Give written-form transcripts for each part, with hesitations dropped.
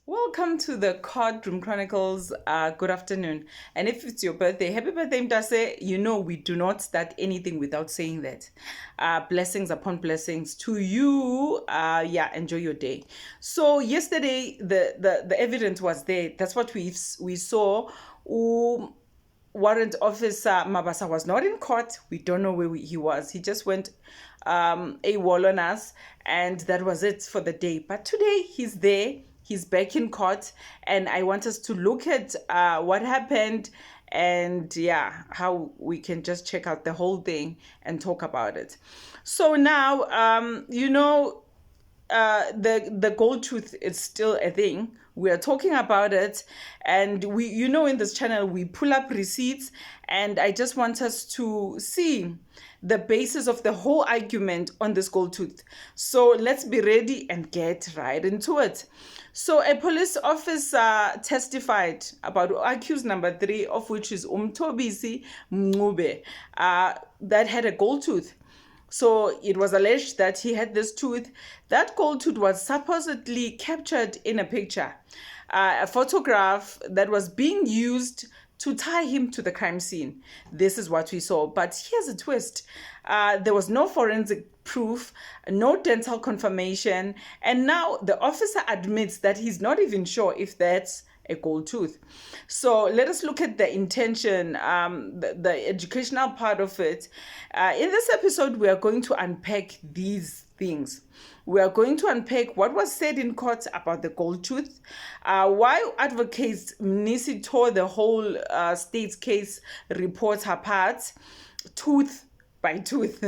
Welcome to the Courtroom Chronicles. Good afternoon. And if it's your birthday, happy birthday, Mtase. You know we do not start anything without saying that. Blessings upon blessings to you. Enjoy your day. So yesterday, the evidence was there. That's what we saw. Warrant Officer Mabasa was not in court. We don't know where he was. He just went AWOL on us, and that was it for the day. But today he's there. He's back in court, and I want us to look at what happened and how we can just check out the whole thing and talk about it. So now, the gold tooth is still a thing. We are talking about it, and in this channel we pull up receipts, and I just want us to see the basis of the whole argument on this gold tooth. So let's be ready and get right into it. So a police officer testified about accused number 3, of which is Umthobisi Mncube, that had a gold tooth. So it was alleged that he had this tooth. That gold tooth was supposedly captured in a picture, a photograph that was being used to tie him to the crime scene. This is what we saw. But here's a twist. There was no forensic proof, no dental confirmation, and now the officer admits that he's not even sure if that's a gold tooth. So let us look at the intention, the educational part of it. In this episode, we are going to unpack these things. We are going to unpack what was said in court about the gold tooth, why advocates Mnisi tore the whole state's case report apart, tooth by tooth,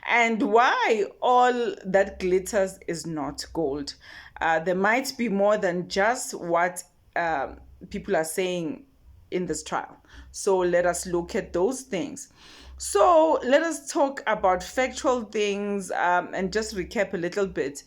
and why all that glitters is not gold. There might be more than just what people are saying in this trial. So let us look at those things. So let us talk about factual things and just recap a little bit.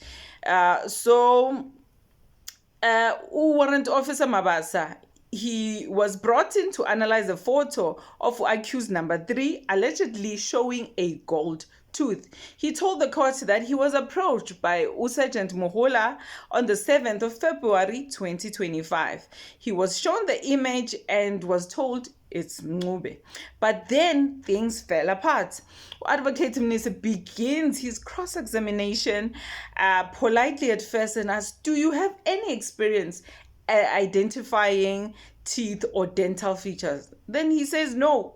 Warrant Officer Mabasa, he was brought in to analyze a photo of accused number 3, allegedly showing a gold tooth. He told the court that he was approached by Sergeant Mohula on the 7th of February 2025. He was shown the image and was told it's Mncube. But then things fell apart. Advocate Mnisi begins his cross-examination politely at first and asks, do you have any experience identifying teeth or dental features? Then he says, no,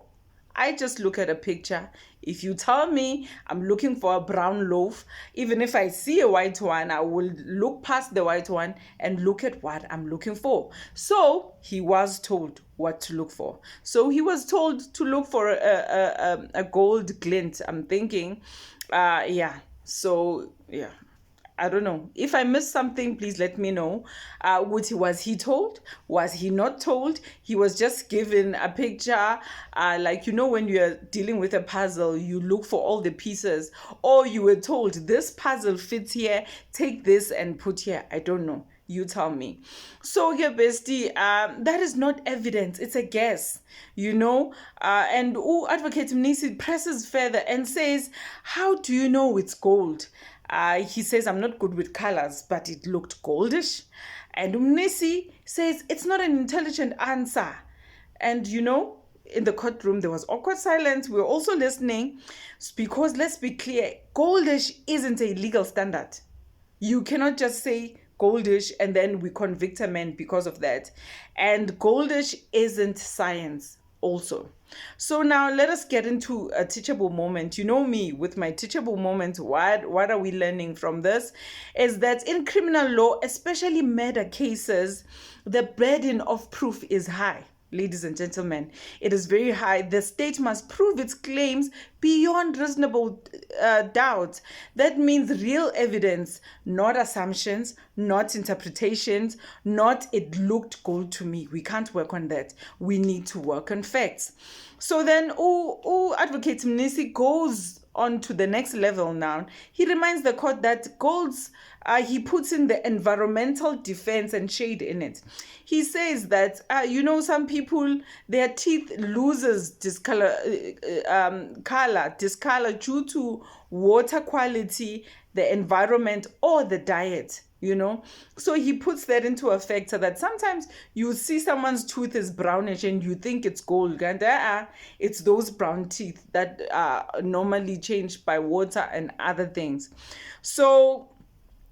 I just look at a picture. If you tell me I'm looking for a brown loaf, even if I see a white one, I will look past the white one and look at what I'm looking for. So he was told what to look for. So he was told to look for a gold glint. I'm thinking, I don't know. If I missed something, please let me know. Was he told? Was he not told? He was just given a picture. When you're dealing with a puzzle, you look for all the pieces. Or you were told, this puzzle fits here, take this and put here. I don't know. You tell me. So here, bestie, that is not evidence. It's a guess, and Advocate Mnisi presses further and says, how do you know it's gold? He says, I'm not good with colors, but it looked goldish. And Mnisi says, it's not an intelligent answer. And, in the courtroom, there was awkward silence. We were also listening because, let's be clear, goldish isn't a legal standard. You cannot just say goldish and then we convict a man because of that. And goldish isn't science also. So now let us get into a teachable moment. You know me with my teachable moment. What are we learning from this? Is that in criminal law, especially murder cases, the burden of proof is high. Ladies and gentlemen, it is very high. The state must prove its claims beyond reasonable doubt. That means real evidence, not assumptions, not interpretations, not it looked gold to me. We can't work on that. We need to work on facts. So then, Advocate Mnisi goes on to the next level now. He reminds the court that golds, he puts in the environmental defense and shade in it. He says that, some people, their teeth loses discolor due to water quality, the environment, or the diet. you know. So he puts that into effect so that sometimes you see someone's tooth is brownish and you think it's gold, and it's those brown teeth that are normally changed by water and other things. So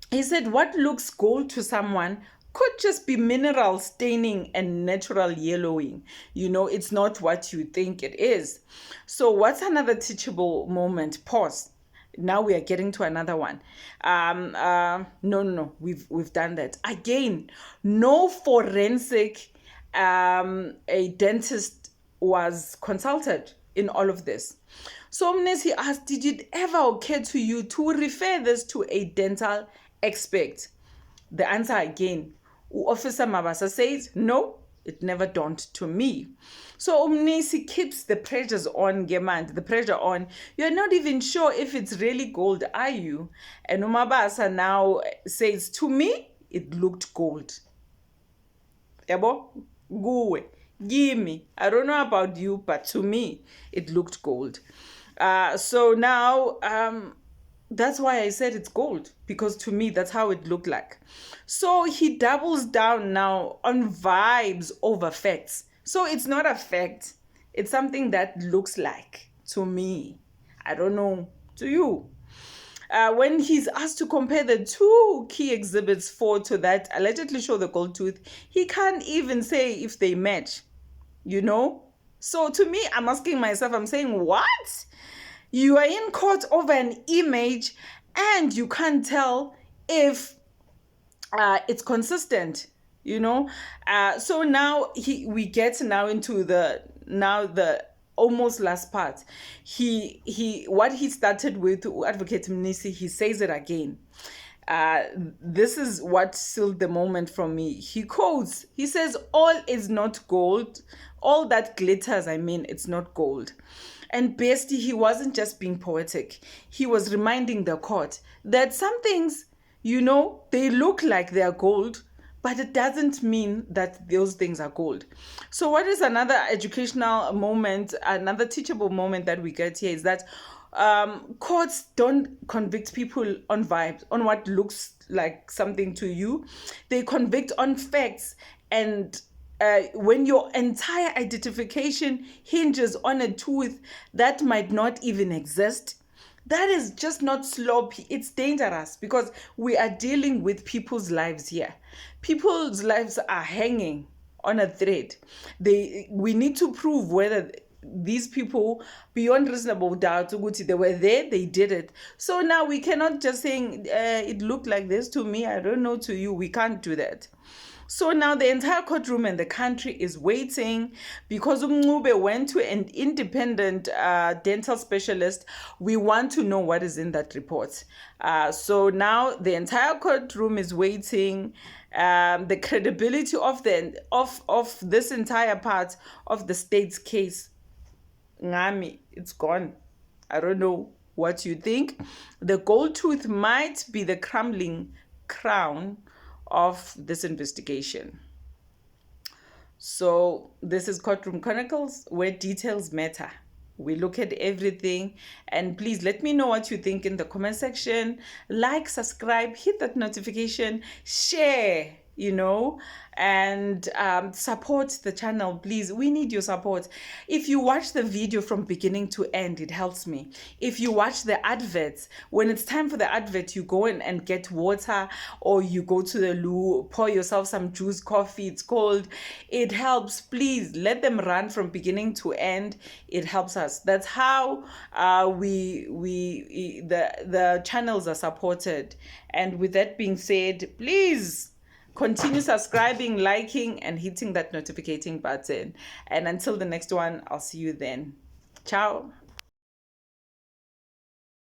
he said what looks gold to someone could just be mineral staining and natural yellowing. You know, it's not what you think it is. So what's another teachable moment? Pause. Now we are getting to another one. No, we've done that again. No forensic a dentist was consulted in all of this. So Mnesi asked, did it ever occur to you to refer this to a dental expert? The answer again, Officer Mabasa says, no, it never dawned to me. So Umnisi keeps the pressures on, Gemand, the pressure on. You're not even sure if it's really gold, are you? And Umabasa now says, to me, it looked gold. Yabo, guwe, gimme. I don't know about you, but to me, it looked gold. So now, that's why I said it's gold, because to me, that's how it looked like. So he doubles down now on vibes over facts. So it's not a fact. It's something that looks like to me. I don't know to you. When he's asked to compare the two key exhibits 4 to that allegedly show the gold tooth, he can't even say if they match, you know? So to me, I'm asking myself, I'm saying, what? You are in court over an image and you can't tell if it's consistent, you know. So now we get now into the almost last part. He what he started with, Advocate Mnisi, he says it again. This is what sealed the moment from me. He quotes, he says, all is not gold. All that glitters, I mean, it's not gold. And Bestie, he wasn't just being poetic. He was reminding the court that some things, you know, they look like they're gold, but it doesn't mean that those things are gold. So what is another educational moment, another teachable moment that we get here is that courts don't convict people on vibes, on what looks like something to you. They convict on facts. And when your entire identification hinges on a tooth that might not even exist, that is just not sloppy. It's dangerous because we are dealing with people's lives here. People's lives are hanging on a thread. We need to prove whether these people, beyond reasonable doubt, they were there, they did it. So now we cannot just saying it looked like this to me, I don't know to you. We can't do that. So now the entire courtroom and the country is waiting because Umncube went to an independent dental specialist. We want to know what is in that report. So now the entire courtroom is waiting. The credibility of this entire part of the state's case, Ngami, it's gone. I don't know what you think. The gold tooth might be the crumbling crown of this investigation. So this is Courtroom Chronicles, where details matter. We look at everything, and please let me know what you think in the comment section. Like, subscribe, hit that notification, share, you know, and support the channel. Please, we need your support. If you watch the video from beginning to end, it helps me. If you watch the adverts, when it's time for the advert, you go in and get water, or you go to the loo, pour yourself some juice, coffee, it's cold. It helps. Please let them run from beginning to end. It helps us. That's how the channels are supported. And with that being said, please continue subscribing, liking, and hitting that notification button. And until the next one, I'll see you then. Ciao.